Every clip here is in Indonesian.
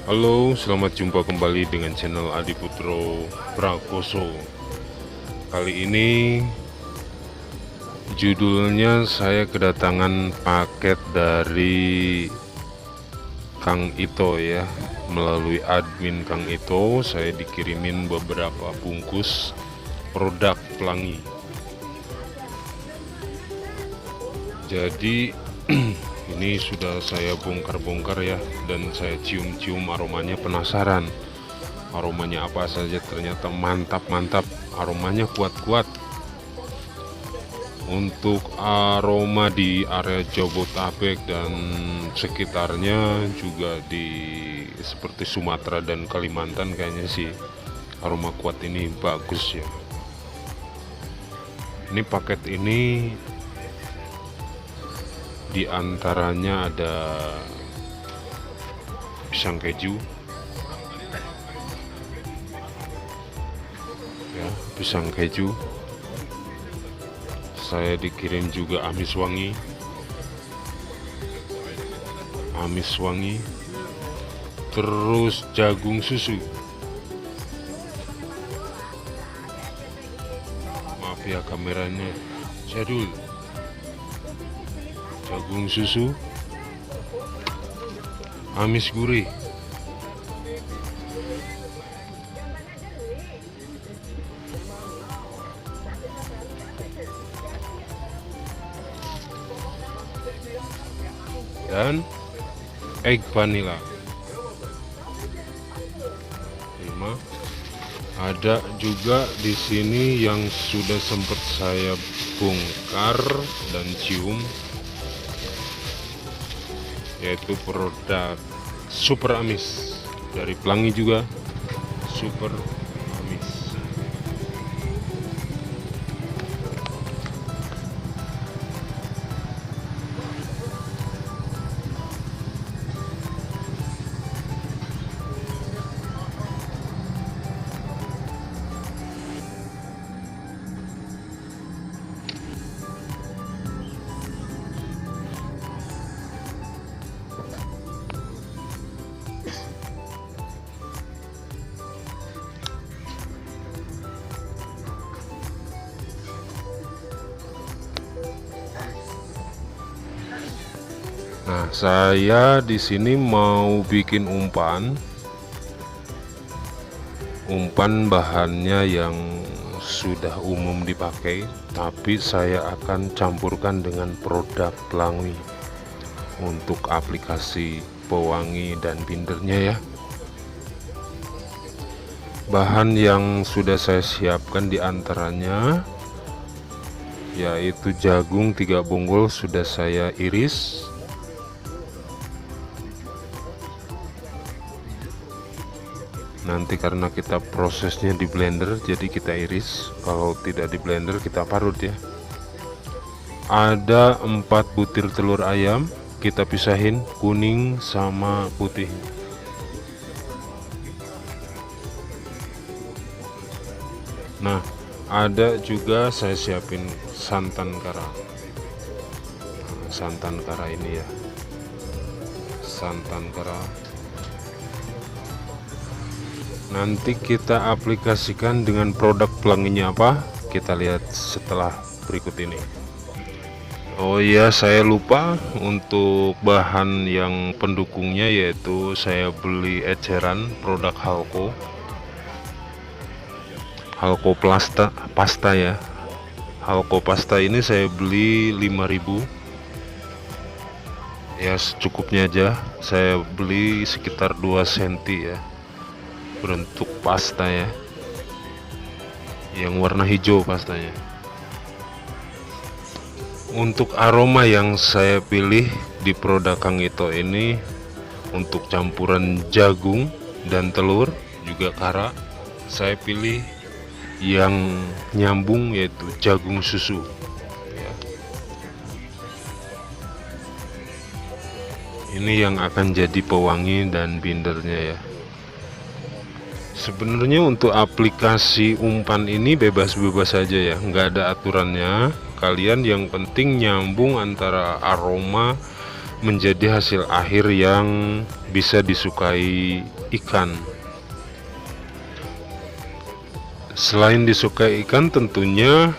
Halo, selamat jumpa kembali dengan channel Adiputro Prakoso. Kali ini judulnya saya kedatangan paket dari Kang Ito ya. Melalui admin Kang Ito, saya dikirimin beberapa bungkus produk pelangi. Jadi ini sudah saya bongkar-bongkar ya, dan saya cium-cium aromanya, penasaran aromanya apa saja. Ternyata mantap-mantap, aromanya kuat-kuat. Untuk aroma di area Jabodetabek dan sekitarnya, juga di seperti Sumatera dan Kalimantan, kayaknya sih aroma kuat ini bagus ya. Ini paket ini diantaranya ada pisang keju ya, pisang keju. Saya dikirim juga amis wangi, terus jagung susu. Maaf ya kameranya jadul. Jagung susu, amis gurih, dan egg vanilla 5. Ada juga di sini yang sudah sempat saya bongkar dan cium, yaitu produk super amis dari pelangi juga, super amis. Nah, saya di sini mau bikin umpan bahannya yang sudah umum dipakai, tapi saya akan campurkan dengan produk pelangi untuk aplikasi pewangi dan bindernya ya. Bahan yang sudah saya siapkan diantaranya yaitu jagung 3 bonggol sudah saya iris, nanti karena kita prosesnya di blender jadi kita iris, kalau tidak di blender kita parut ya. Ada 4 butir telur ayam, kita pisahin kuning sama putih. Nah, ada juga saya siapin santan kara. Nah, santan kara ini ya, santan kara nanti kita aplikasikan dengan produk pelanginya apa, kita lihat setelah berikut ini. Oh iya, saya lupa untuk bahan yang pendukungnya, yaitu saya beli eceran produk Halko pasta ya. Halko pasta ini saya beli 5.000 ya, secukupnya aja. Saya beli sekitar 2 cm ya, bentuk pasta ya, yang warna hijau pastanya. Untuk aroma yang saya pilih di produk Kang Ito ini, untuk campuran jagung dan telur juga kara, saya pilih yang nyambung yaitu jagung susu ya. Ini yang akan jadi pewangi dan bindernya ya. Sebenarnya untuk aplikasi umpan ini bebas-bebas saja ya, nggak ada aturannya. Kalian yang penting nyambung antara aroma menjadi hasil akhir yang bisa disukai ikan. Selain disukai ikan, tentunya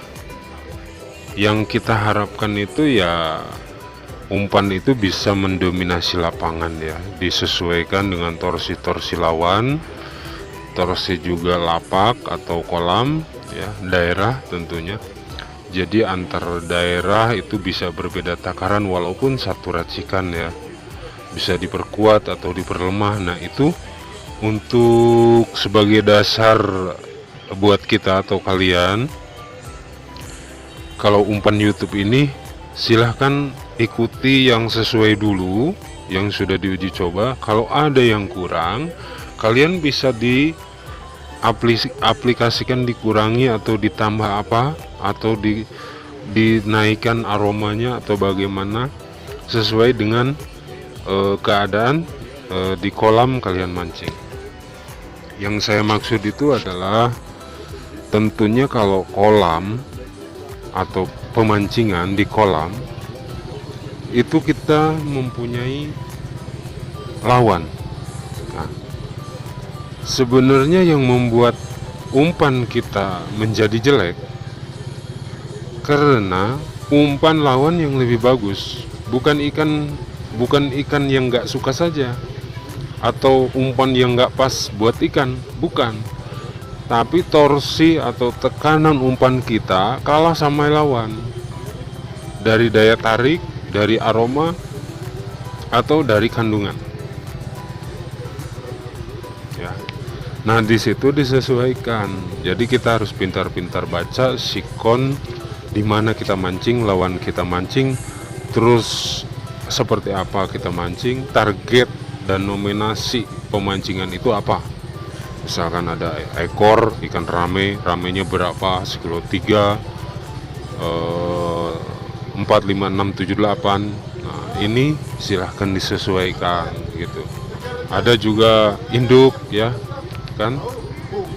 yang kita harapkan itu ya umpan itu bisa mendominasi lapangan ya, disesuaikan dengan torsi-torsi lawan, torsi juga lapak atau kolam ya, daerah tentunya. Jadi antar daerah itu bisa berbeda takaran walaupun satu racikan ya, bisa diperkuat atau diperlemah. Nah itu untuk sebagai dasar buat kita atau kalian, kalau umpan YouTube ini silahkan ikuti yang sesuai dulu, yang sudah diuji coba. Kalau ada yang kurang, kalian bisa aplikasikan, dikurangi atau ditambah apa, atau dinaikkan aromanya atau bagaimana sesuai dengan keadaan di kolam kalian mancing. Yang saya maksud itu adalah tentunya kalau kolam atau pemancingan di kolam itu kita mempunyai lawan. Nah, sebenarnya yang membuat umpan kita menjadi jelek karena umpan lawan yang lebih bagus, bukan ikan yang nggak suka saja, atau umpan yang nggak pas buat ikan, bukan. Tapi torsi atau tekanan umpan kita kalah sama lawan, dari daya tarik, dari aroma, atau dari kandungan. Ya. Nah di situ disesuaikan. Jadi kita harus pintar-pintar baca sikon di mana kita mancing, lawan kita mancing, terus seperti apa kita mancing, target dan nominasi pemancingan itu apa. Misalkan ada ekor ikan ramenya berapa, sekilo 3, 4, 5, 6, 7, 8. Nah ini silahkan disesuaikan gitu. Ada juga induk ya kan,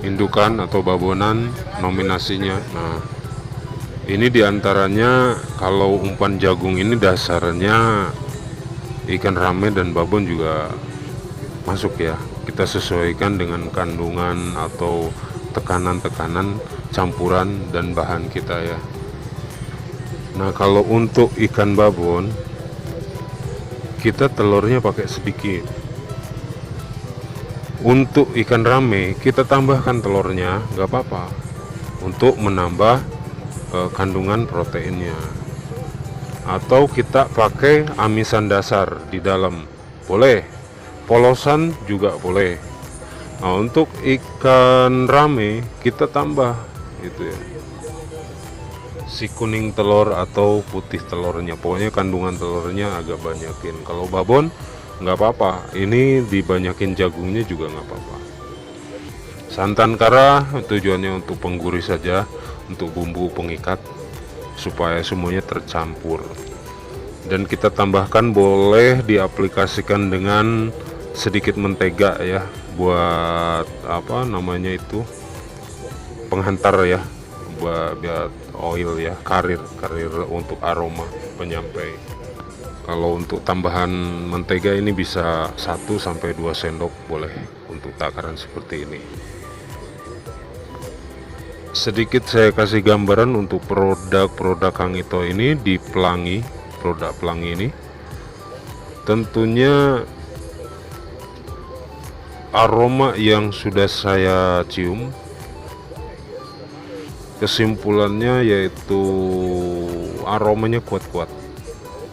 indukan atau babonan nominasinya. Nah ini diantaranya, kalau umpan jagung ini dasarnya ikan rame dan babon juga masuk ya. Kita sesuaikan dengan kandungan atau tekanan-tekanan campuran dan bahan kita ya. Nah kalau untuk ikan babon kita telurnya pakai sedikit. Untuk ikan rame kita tambahkan telurnya, nggak apa-apa, untuk menambah kandungan proteinnya. Atau kita pakai amisan dasar di dalam, boleh. Polosan juga boleh. Nah untuk ikan rame kita tambah gitu ya, si kuning telur atau putih telurnya, pokoknya kandungan telurnya agak banyakin. Kalau babon nggak apa-apa, ini dibanyakin jagungnya juga nggak apa-apa. Santan kara tujuannya untuk penggurih saja, untuk bumbu pengikat supaya semuanya tercampur. Dan kita tambahkan, boleh diaplikasikan dengan sedikit mentega ya, buat apa namanya itu, penghantar ya, buat oil ya, karir untuk aroma penyampai. Kalau untuk tambahan mentega ini bisa 1 sampai 2 sendok boleh untuk takaran seperti ini. Sedikit saya kasih gambaran untuk produk Kang Ito ini di pelangi, produk pelangi ini. Tentunya aroma yang sudah saya cium, kesimpulannya yaitu aromanya kuat-kuat.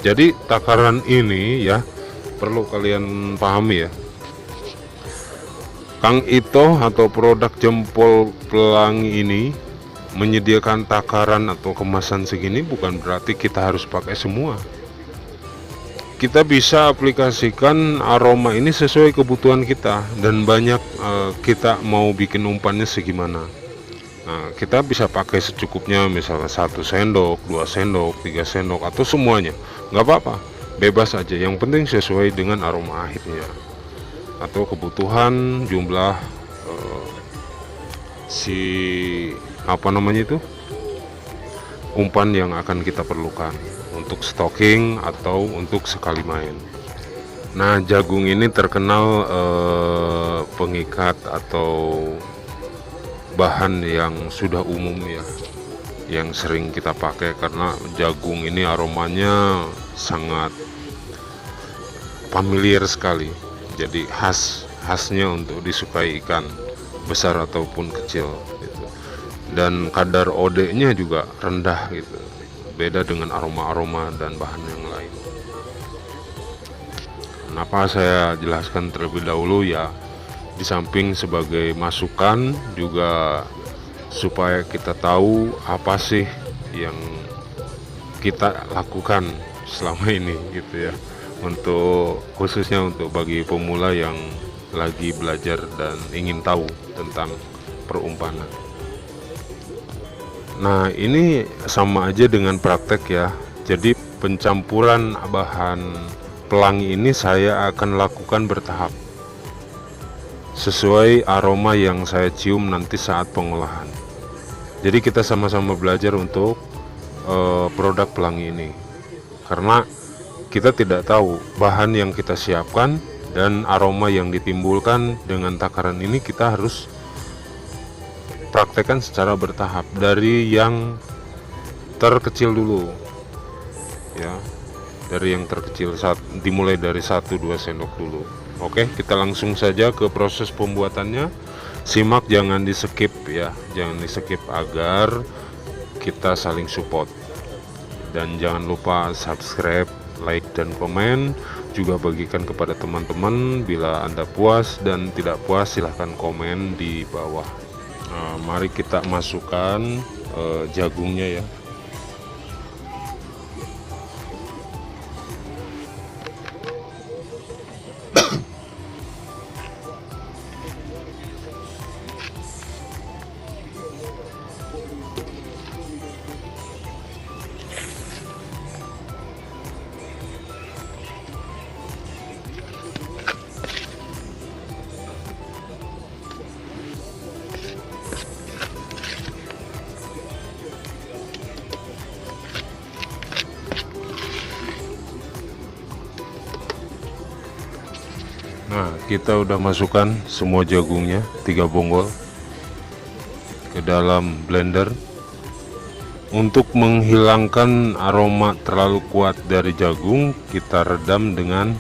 Jadi takaran ini ya perlu kalian pahami ya, Kang Ito atau produk jempol pelangi ini menyediakan takaran atau kemasan segini bukan berarti kita harus pakai semua. Kita bisa aplikasikan aroma ini sesuai kebutuhan kita, dan banyak kita mau bikin umpannya segimana. Nah, kita bisa pakai secukupnya, misalnya 1 sendok, 2 sendok, 3 sendok, atau semuanya, nggak apa-apa, bebas aja. Yang penting sesuai dengan aroma akhirnya atau kebutuhan jumlah umpan yang akan kita perlukan untuk stocking atau untuk sekali main. Nah, jagung ini terkenal pengikat atau bahan yang sudah umum ya, yang sering kita pakai karena jagung ini aromanya sangat familiar sekali. Jadi khasnya untuk disukai ikan besar ataupun kecil gitu. Dan kadar OD-nya juga rendah gitu. Beda dengan aroma-aroma dan bahan yang lain. Kenapa saya jelaskan terlebih dahulu ya, di samping sebagai masukan juga supaya kita tahu apa sih yang kita lakukan selama ini gitu ya, untuk khususnya untuk bagi pemula yang lagi belajar dan ingin tahu tentang perumpanan. Nah, ini sama aja dengan praktek ya. Jadi pencampuran bahan pelangi ini saya akan lakukan bertahap sesuai aroma yang saya cium nanti saat pengolahan. Jadi kita sama-sama belajar untuk produk pelangi ini, karena kita tidak tahu bahan yang kita siapkan dan aroma yang ditimbulkan dengan takaran ini. Kita harus praktekkan secara bertahap dari yang terkecil dulu ya, dari yang terkecil, dimulai dari 1-2 sendok dulu. Oke, kita langsung saja ke proses pembuatannya. Simak, jangan di skip ya, jangan di skip agar kita saling support. Dan jangan lupa subscribe, like, dan komen. Juga bagikan kepada teman-teman. Bila Anda puas dan tidak puas, silahkan komen di bawah. Nah, mari kita masukkan jagungnya ya. Nah, kita udah masukkan semua jagungnya 3 bonggol ke dalam blender. Untuk menghilangkan aroma terlalu kuat dari jagung, kita redam dengan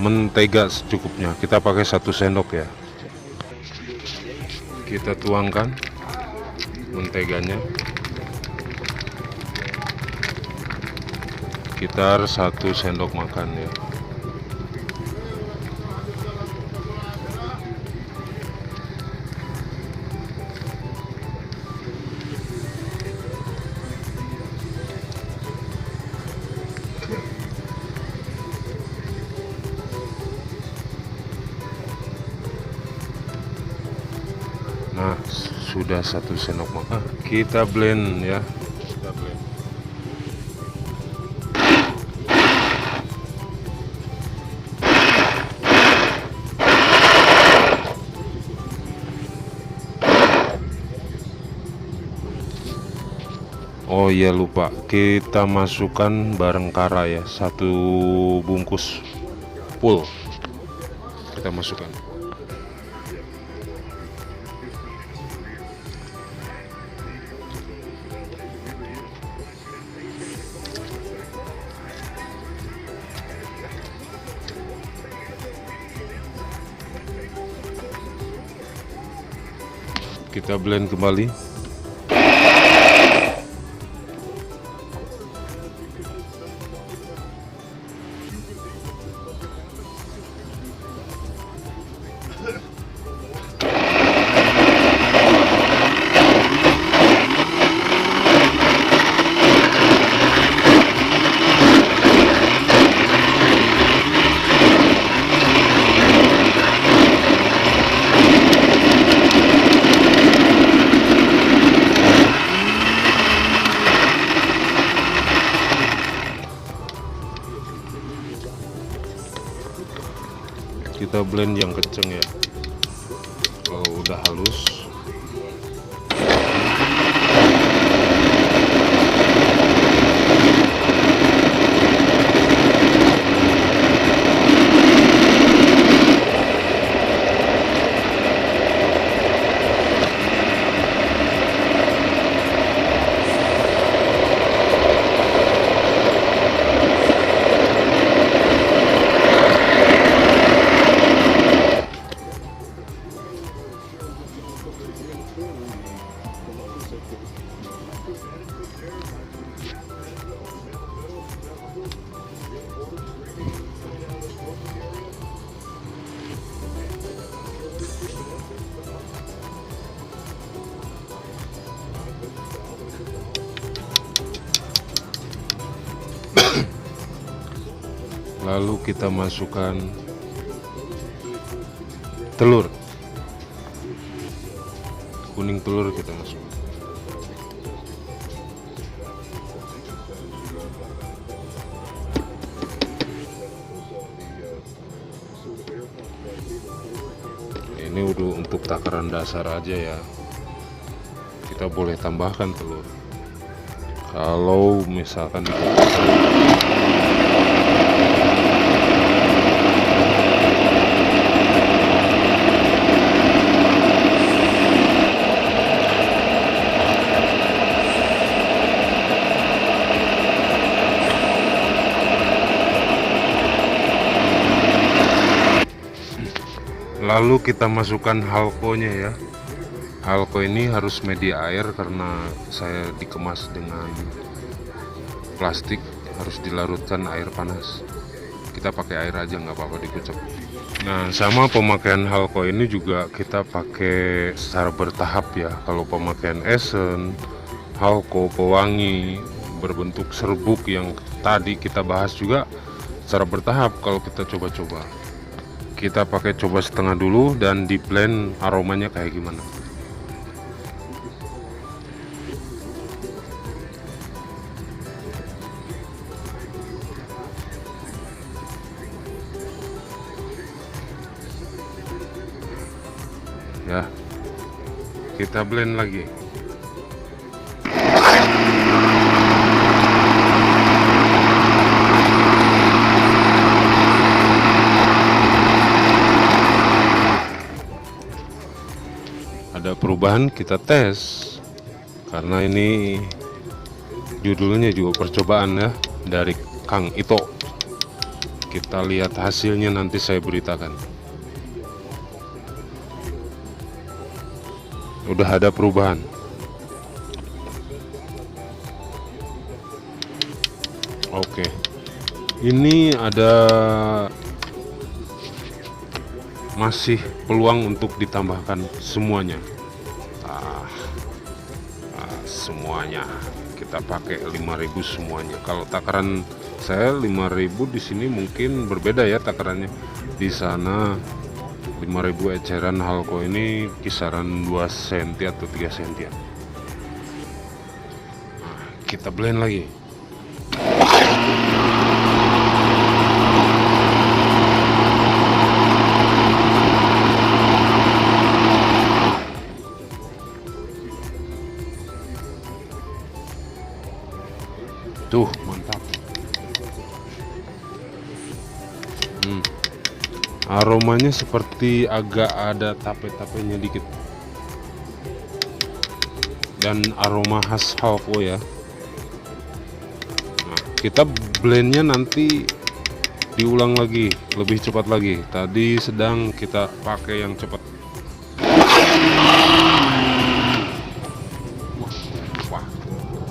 mentega secukupnya. Kita pakai 1 sendok ya. Kita tuangkan menteganya sekitar 1 sendok makan ya. Nah, sudah 1 sendok makan. Kita blend ya. Kita blend. Oh iya, lupa, kita masukkan bareng kara ya, 1 bungkus full kita masukkan. Kita blend kembali. Kita blend yang kenceng ya. Kalau udah halus, Lalu kita masukkan telur, kuning telur kita masuk. Ini udah untuk takaran dasar aja ya, kita boleh tambahkan telur kalau misalkan lalu kita masukkan halkonya ya. Halko ini harus media air karena saya dikemas dengan plastik, harus dilarutkan air panas. Kita pakai air aja nggak apa-apa, dikucek. Nah, sama pemakaian halko ini juga kita pakai secara bertahap ya. Kalau pemakaian esen, halko, pewangi berbentuk serbuk yang tadi kita bahas juga secara bertahap. Kalau kita coba-coba, kita pakai coba setengah dulu dan di blend aromanya kayak gimana. Ya, kita blend lagi. Ada perubahan, kita tes karena ini judulnya juga percobaan ya, dari Kang Ito. Kita lihat hasilnya, nanti saya beritakan. Udah ada perubahan. Oke, ini ada masih peluang untuk ditambahkan semuanya. Semuanya kita pakai 5.000 semuanya. Kalau takaran saya 5.000, di sini mungkin berbeda ya takarannya. Di sana 5.000 eceran halko ini kisaran 2 cm atau 3 cm. Nah, kita blend lagi. Tuh, mantap. Aromanya seperti agak ada tape-tapenya dikit, dan aroma khas halko ya. Nah, kita blendnya nanti diulang lagi, lebih cepat lagi. Tadi sedang kita pakai yang cepat. Wah,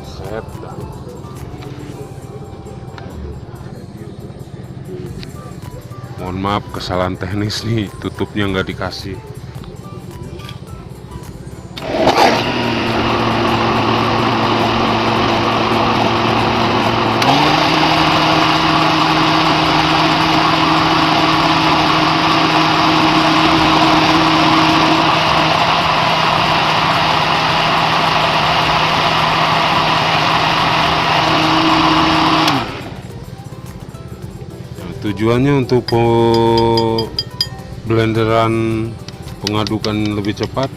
set dah. Mohon maaf, kesalahan teknis nih, tutupnya nggak dikasih. Tujuannya untuk blenderan pengadukan lebih cepat,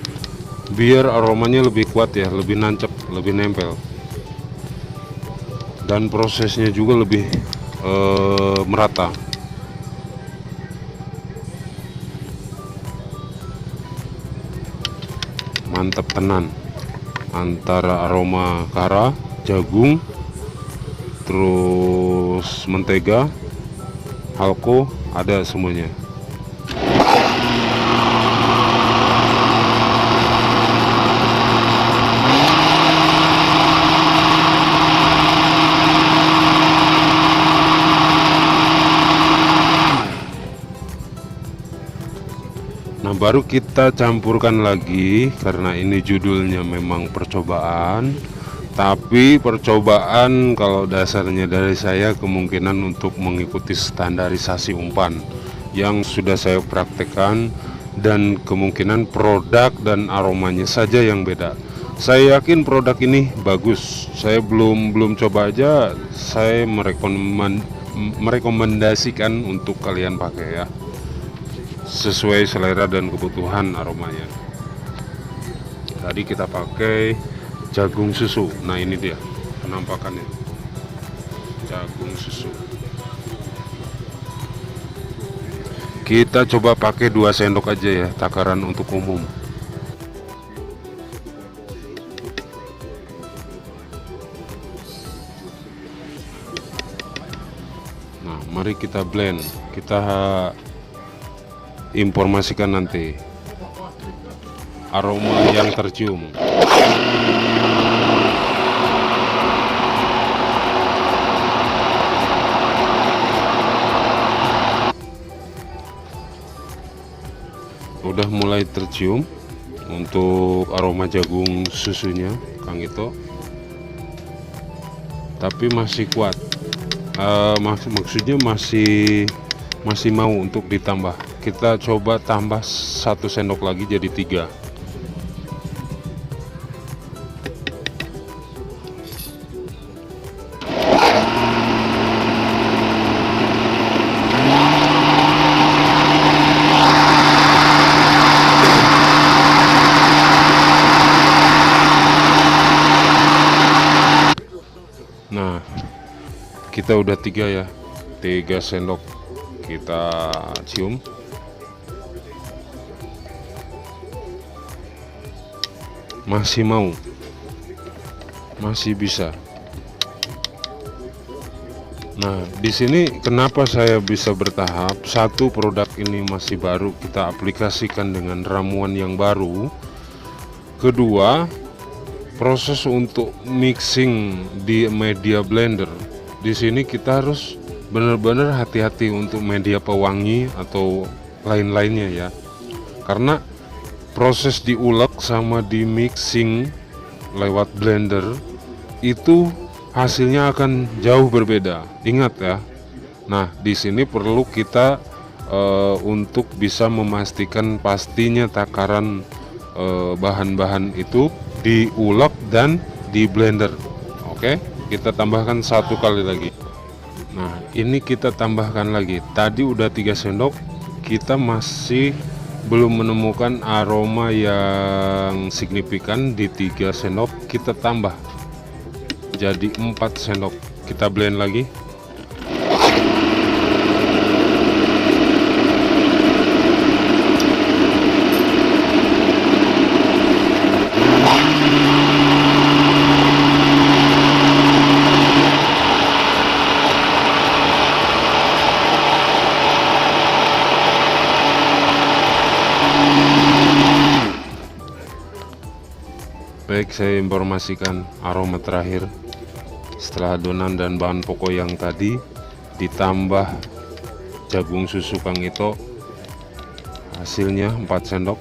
biar aromanya lebih kuat ya, lebih nancep, lebih nempel, dan prosesnya juga lebih merata. Mantap tenan, antara aroma kara, jagung, terus mentega, halko, ada semuanya. Nah, baru kita campurkan lagi, karena ini judulnya memang percobaan. Tapi percobaan kalau dasarnya dari saya kemungkinan untuk mengikuti standarisasi umpan yang sudah saya praktekkan, dan kemungkinan produk dan aromanya saja yang beda. Saya yakin produk ini bagus. Saya belum coba aja. Saya merekomendasikan untuk kalian pakai ya, sesuai selera dan kebutuhan aromanya. Tadi kita pakai jagung susu. Nah ini dia penampakannya, jagung susu. Kita coba pakai 2 sendok aja ya, takaran untuk umum. Nah mari kita blend, kita informasikan nanti aroma yang tercium. Udah mulai tercium untuk aroma jagung susunya Kang Ito, tapi masih kuat. Maksudnya masih mau untuk ditambah. Kita coba tambah 1 sendok lagi jadi 3. Nah kita udah 3 ya, 3 sendok kita cium. Masih mau, masih bisa. Nah di sini kenapa saya bisa bertahap? Satu, produk ini masih baru, kita aplikasikan dengan ramuan yang baru. Kedua, proses untuk mixing di media blender. Di sini kita harus benar-benar hati-hati untuk media pewangi atau lain-lainnya ya, karena proses diulek sama di mixing lewat blender itu hasilnya akan jauh berbeda. Ingat ya. Nah di sini perlu kita untuk bisa memastikan pastinya takaran bahan-bahan itu diulek dan di blender. Oke, kita tambahkan 1 kali lagi. Nah ini kita tambahkan lagi. Tadi udah 3 sendok, kita masih belum menemukan aroma yang signifikan. Di 3 sendok kita tambah jadi 4 sendok. Kita blend lagi. Baik, saya informasikan aroma terakhir setelah adonan dan bahan pokok yang tadi ditambah jagung susu Kang Ito, hasilnya 4 sendok.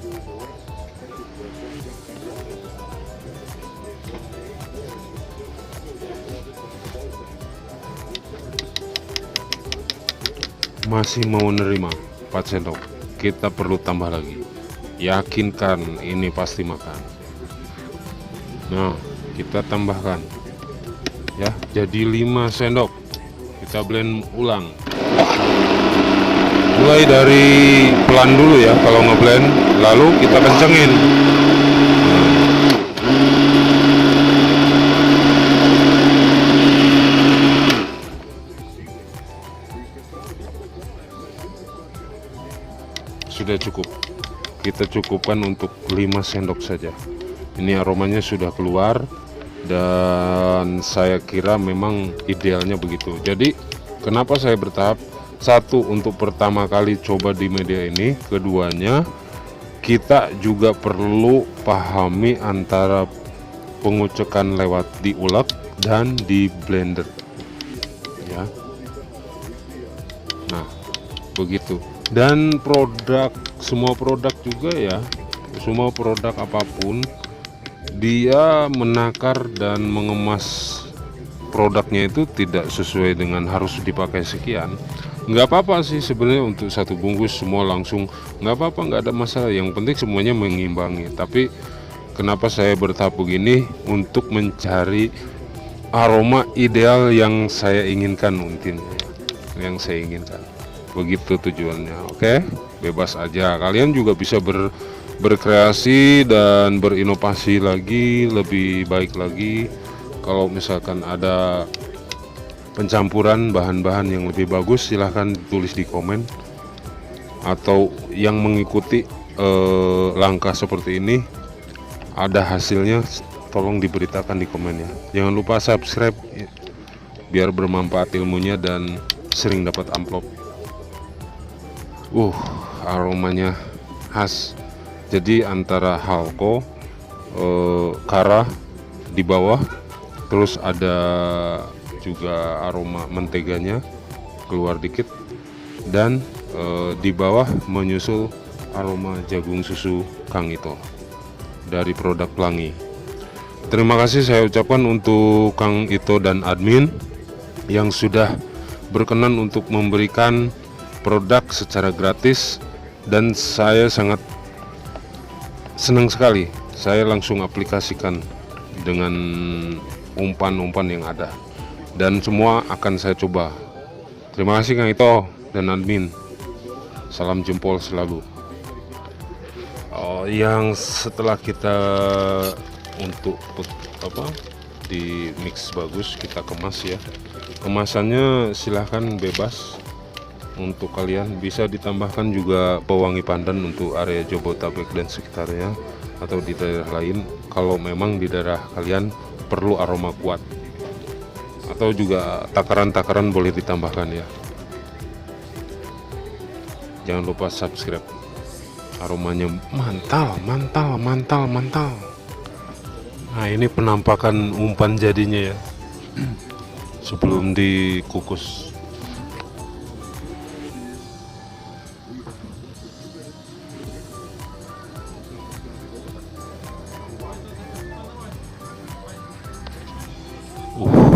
Masih mau nerima 4 sendok, kita perlu tambah lagi. Yakinkan ini pasti makan. Nah kita tambahkan ya, jadi 5 sendok. Kita blend ulang, mulai dari pelan dulu ya kalau ngeblend, lalu kita kencengin. Sudah cukup, kita cukupkan untuk 5 sendok saja. Ini aromanya sudah keluar dan saya kira memang idealnya begitu. Jadi kenapa saya bertahap? Satu, untuk pertama kali coba di media ini. Keduanya, kita juga perlu pahami antara pengucekan lewat diulek dan di blender ya. Nah begitu. Dan produk, semua produk juga ya, semua produk apapun dia menakar dan mengemas produknya itu tidak sesuai dengan harus dipakai sekian. Nggak apa-apa sih sebenarnya, untuk satu bungkus semua langsung nggak apa-apa, nggak ada masalah, yang penting semuanya mengimbangi. Tapi kenapa saya bertahap begini? Untuk mencari aroma ideal yang saya inginkan, mungkin yang saya inginkan, begitu tujuannya. Oke, bebas aja, kalian juga bisa berkreasi dan berinovasi lagi, lebih baik lagi. Kalau misalkan ada pencampuran bahan-bahan yang lebih bagus, silahkan tulis di komen, atau yang mengikuti langkah seperti ini ada hasilnya, tolong diberitakan di komen ya. Jangan lupa subscribe biar bermanfaat ilmunya dan sering dapat amplop. Aromanya khas. Jadi antara halko, kara di bawah, terus ada juga aroma menteganya keluar dikit, dan di bawah menyusul aroma jagung susu Kang Ito dari produk Pelangi. Terima kasih saya ucapkan untuk Kang Ito dan admin yang sudah berkenan untuk memberikan produk secara gratis, dan saya sangat senang sekali. Saya langsung aplikasikan dengan umpan-umpan yang ada, dan semua akan saya coba. Terima kasih Kang Ito dan admin. Salam jempol selalu. Yang setelah kita untuk di mix bagus, kita kemas ya. Kemasannya silahkan bebas, untuk kalian bisa ditambahkan juga pewangi pandan untuk area Jabodetabek dan sekitarnya, atau di daerah lain kalau memang di daerah kalian perlu aroma kuat, atau juga takaran-takaran boleh ditambahkan ya. Jangan lupa subscribe. Aromanya mantal. Nah, ini penampakan umpan jadinya ya sebelum dikukus.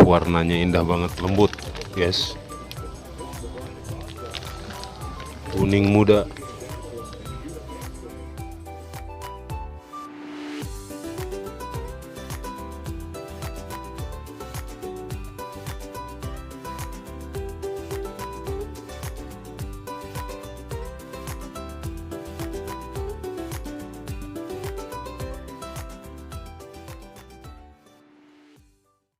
Warnanya indah banget, lembut guys, kuning muda.